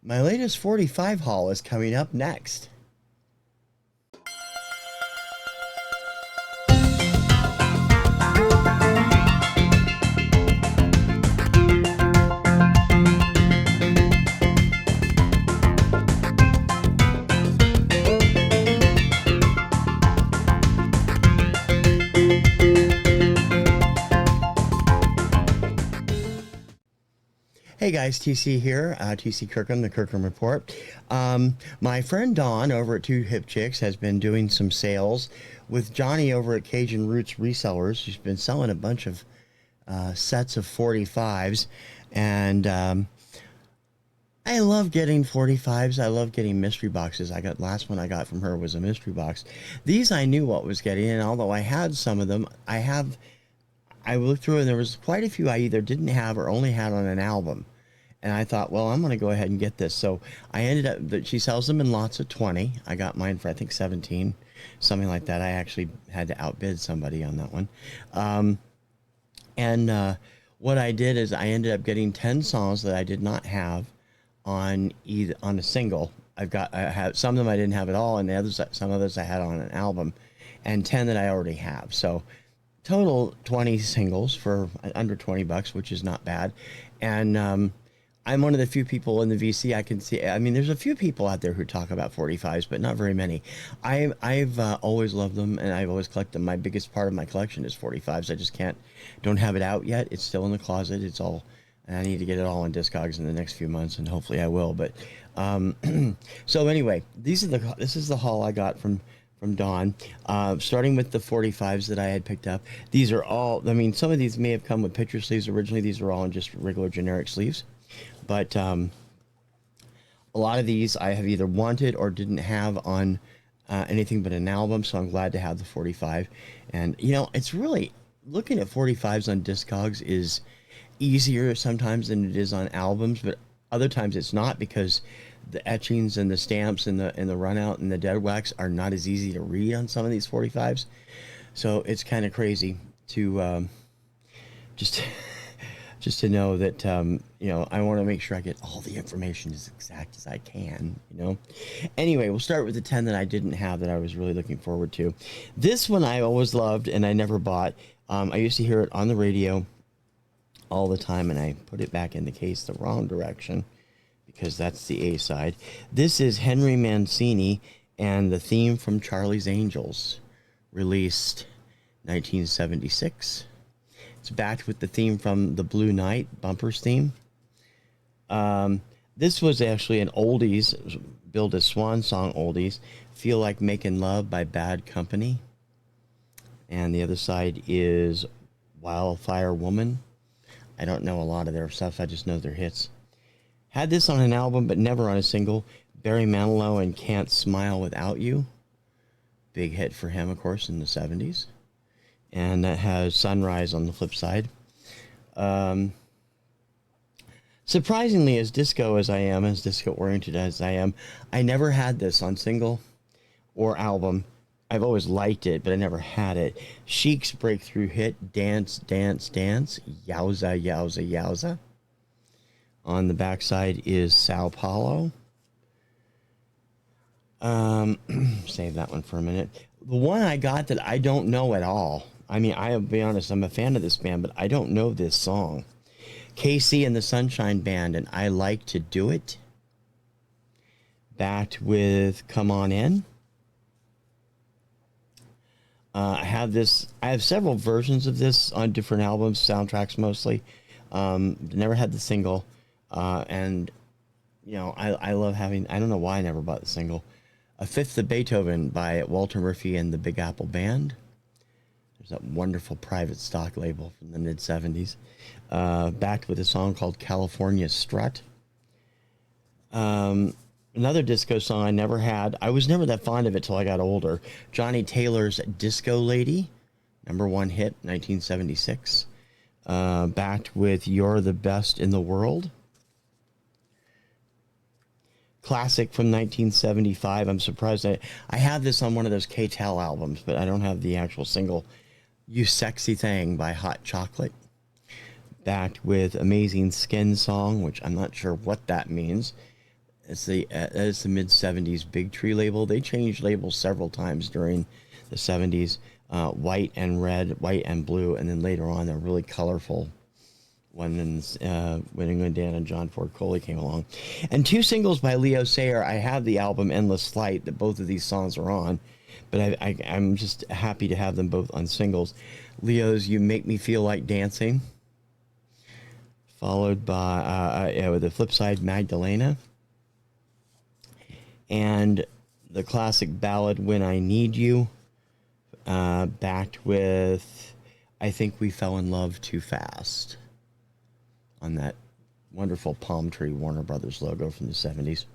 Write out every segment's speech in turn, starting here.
My latest 45 haul is coming up next. Hey guys, TC here, TC Kirkham, the Kirkham Report. My friend Dawn over at Two Hip Chicks has been doing some sales with Johnny over at Kajun Resellers. She's been selling a bunch of sets of 45s, and I love getting 45s. I love getting mystery boxes. Last one I got from her was a mystery box. These I knew what was getting, and although I had some of them, I looked through and there was quite a few I either didn't have or only had on an album. And I thought, well, I'm going to go ahead and get this. So I ended up, she sells them in lots of 20. I got mine for, I think, 17, something like that. I actually had to outbid somebody on that one. What I did is I ended up getting 10 songs that I did not have on a single. I have some of them I didn't have at all, and some others I had on an album, and 10 that I already have. So total 20 singles for under $20, which is not bad. And I'm one of the few people in the VC I can see. I mean, there's a few people out there who talk about 45s, but not very many. I've always loved them, and I've always collected them. My biggest part of my collection is 45s. I just don't have it out yet. It's still in the closet. And I need to get it all on Discogs in the next few months, and hopefully I will. But so anyway, this is the haul I got from Dawn, starting with the 45s that I had picked up. These are all, I mean, some of these may have come with picture sleeves originally. These are all in just regular generic sleeves. But a lot of these I have either wanted or didn't have on anything but an album, so I'm glad to have the 45. And, you know, it's really, looking at 45s on Discogs is easier sometimes than it is on albums, but other times it's not, because the etchings and the stamps and the run out and the dead wax are not as easy to read on some of these 45s. So it's kind of crazy to just to know that, you know, I want to make sure I get all the information as exact as I can, you know. Anyway, we'll start with the 10 that I didn't have that I was really looking forward to. This one I always loved and I never bought. I used to hear it on the radio all the time, and I put it back in the case the wrong direction because that's the A side. This is Henry Mancini and the theme from Charlie's Angels, released 1976. It's backed with the theme from the Blue Night Bumpers theme. This was actually an oldies, billed as Swan Song oldies, Feel Like Making Love by Bad Company. And the other side is Wildfire Woman. I don't know a lot of their stuff, I just know their hits. Had this on an album, but never on a single. Barry Manilow and Can't Smile Without You. Big hit for him, of course, in the 70s. And that has Sunrise on the flip side. Surprisingly, as disco-oriented as I am, I never had this on single or album. I've always liked it, but I never had it. Chic's breakthrough hit, Dance, Dance, Dance, Yowza, Yowza, Yowza. On the backside is Sao Paulo. Save that one for a minute. The one I got that I don't know at all. I mean, I'll be honest, I'm a fan of this band, but I don't know this song. KC and the Sunshine Band, and I Like to Do It. Backed with Come On In. I have several versions of this on different albums, soundtracks mostly. Never had the single. And, you know, I love having, I don't know why I never bought the single. A Fifth of Beethoven by Walter Murphy and the Big Apple Band. There's that wonderful private stock label from the mid-70s. Backed with a song called California Strut. Another disco song I never had. I was never that fond of it till I got older. Johnny Taylor's Disco Lady. #1 hit, 1976. Backed with You're the Best in the World. Classic from 1975. I'm surprised I have this on one of those K-Tel albums, but I don't have the actual single. You Sexy Thing by Hot Chocolate. Backed with Amazing Skin Song, which I'm not sure what that means. It's the mid '70s Big Tree label. They changed labels several times during the '70s, white and red, white and blue, and then later on they're really colorful. When England Dan and John Ford Coley came along, and two singles by Leo Sayer. I have the album Endless Flight that both of these songs are on, but I'm just happy to have them both on singles. Leo's "You Make Me Feel Like Dancing," followed by with the flip side Magdalena, and the classic ballad "When I Need You," backed with "I Think We Fell in Love Too Fast" on that wonderful palm tree Warner Brothers logo from the '70s.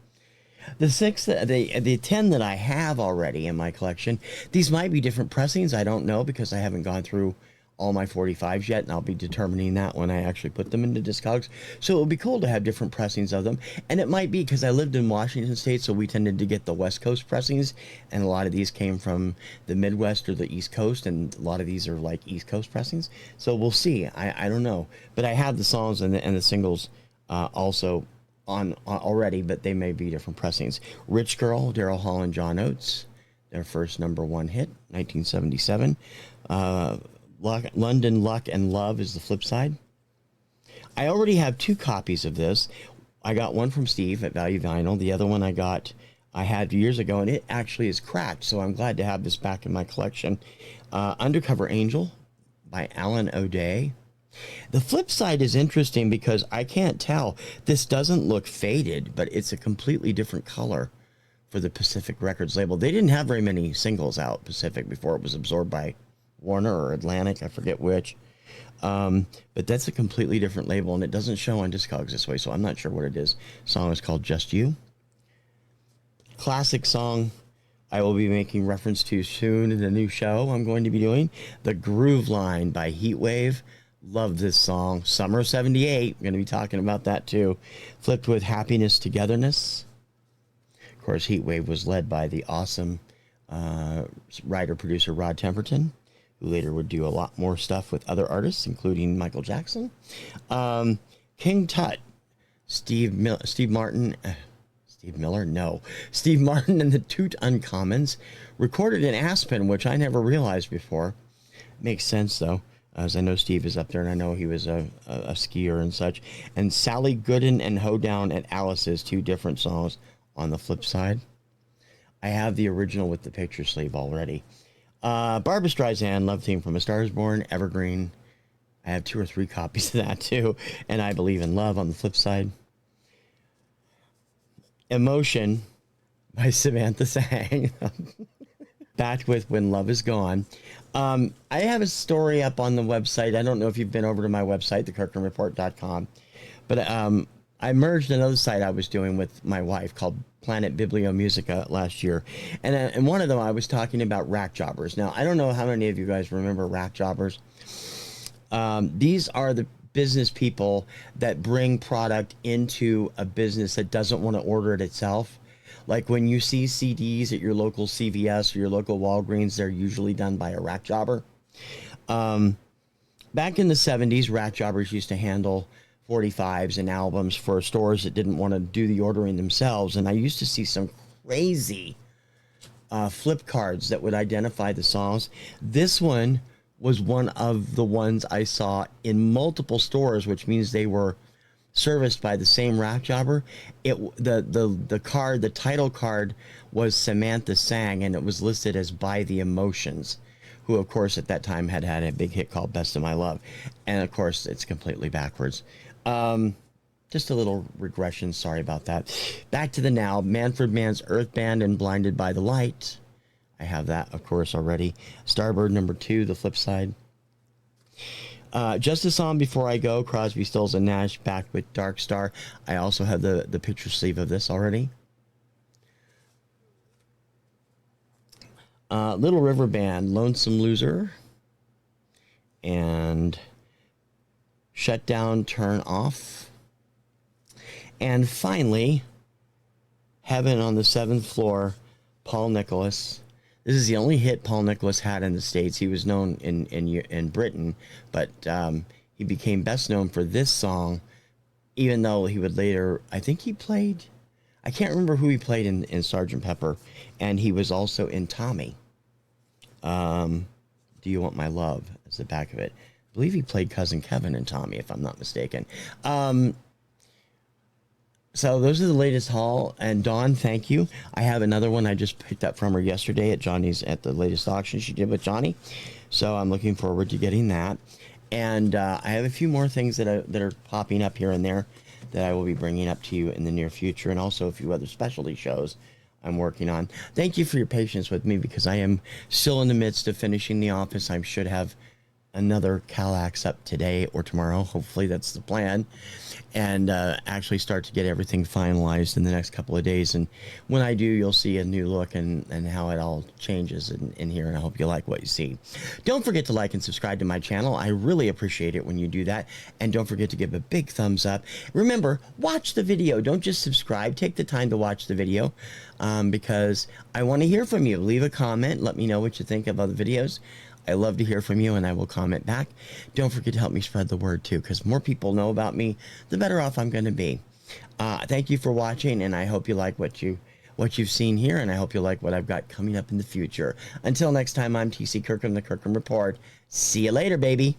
The 10 that I have already in my collection, these might be different pressings. I don't know because I haven't gone through all my 45s yet, and I'll be determining that when I actually put them into Discogs. So it would be cool to have different pressings of them. And it might be because I lived in Washington State, so we tended to get the West Coast pressings, and a lot of these came from the Midwest or the East Coast, and a lot of these are like East Coast pressings. So we'll see. I don't know. But I have the songs and the singles also on already, but they may be different pressings. Rich Girl, Daryl Hall and John Oates, their first #1 hit, 1977. London Luck and Love is the flip side. I already have 2 copies of this. I got one from Steve at Value Vinyl. The other one I had years ago, and it actually is cracked, so I'm glad to have this back in my collection. Undercover Angel by Alan O'Day. The flip side is interesting because I can't tell. This doesn't look faded, but it's a completely different color for the Pacific Records label. They didn't have very many singles out, Pacific, before it was absorbed by Warner or Atlantic, I forget which. But that's a completely different label, and it doesn't show on Discogs this way, so I'm not sure what it is. The song is called Just You. Classic song I will be making reference to soon in the new show I'm going to be doing. The Groove Line by Heatwave. Love this song. Summer '78. I'm going to be talking about that too. Flipped with Happiness Togetherness. Of course, Heatwave was led by the awesome writer-producer Rod Temperton, who later would do a lot more stuff with other artists, including Michael Jackson. King Tut, Steve Martin and the Toot Uncommons, recorded in Aspen, which I never realized before. Makes sense, though, as I know Steve is up there, and I know he was a skier and such. And Sally Gooden and Hoedown at Alice's, 2 different songs on the flip side. I have the original with the picture sleeve already. Barbra Streisand, Love Theme from A Star Is Born, Evergreen. I have 2 or 3 copies of that too. And I Believe in Love on the flip side. Emotion by Samantha Sang. Backed with When Love Is Gone. I have a story up on the website. I don't know if you've been over to my website, thekirkhamreport.com. But I merged another site I was doing with my wife called Planet Bibliomusica last year. And one of them I was talking about rack jobbers. Now, I don't know how many of you guys remember rack jobbers. These are the business people that bring product into a business that doesn't want to order it itself. Like when you see CDs at your local CVS or your local Walgreens, they're usually done by a rack jobber. Back in the 70s, rack jobbers used to handle 45s and albums for stores that didn't want to do the ordering themselves. And I used to see some crazy flip cards that would identify the songs. This one was one of the ones I saw in multiple stores, which means they were serviced by the same rack jobber. The card, the title card, was Samantha Sang, and it was listed as By the Emotions, who of course at that time had a big hit called Best of My Love. And of course it's completely backwards. Just a little regression, sorry about that. Back to the now. Manfred Mann's Earth Band and Blinded by the Light. I have that, of course, already. Starbird #2, the flip side. Just a Song Before I Go, Crosby, Stills and Nash, backed with Dark Star. I also have the picture sleeve of this already. Little River Band, Lonesome Loser, and Shut Down, Turn Off. And finally, Heaven on the Seventh Floor, Paul Nicholas. This is the only hit Paul Nicholas had in the States. He was known in Britain, but he became best known for this song, even though he would later, I think I can't remember who he played in Sergeant Pepper, and he was also in Tommy. Do You Want My Love? Is the back of it. I believe he played Cousin Kevin in Tommy, if I'm not mistaken. So those are the latest haul. And Dawn, thank you. I have another one I just picked up from her yesterday at Johnny's at the latest auction she did with Johnny. So I'm looking forward to getting that. And I have a few more things that are popping up here and there that I will be bringing up to you in the near future, and also a few other specialty shows I'm working on. Thank you for your patience with me, because I am still in the midst of finishing the office. I should have another Calax up today or tomorrow. Hopefully that's the plan. And actually start to get everything finalized in the next couple of days. And when I do, you'll see a new look and how it all changes in here. And I hope you like what you see. Don't forget to like and subscribe to my channel. I really appreciate it when you do that. And don't forget to give a big thumbs up. Remember, watch the video. Don't just subscribe. Take the time to watch the video, because I want to hear from you. Leave a comment. Let me know what you think of other videos. I love to hear from you, and I will comment back. Don't forget to help me spread the word too, because more people know about me, the better off I'm going to be. Thank you for watching, and I hope you like what you've seen here, and I hope you like what I've got coming up in the future. Until next time, I'm TC Kirkham, the Kirkham Report. See you later, baby.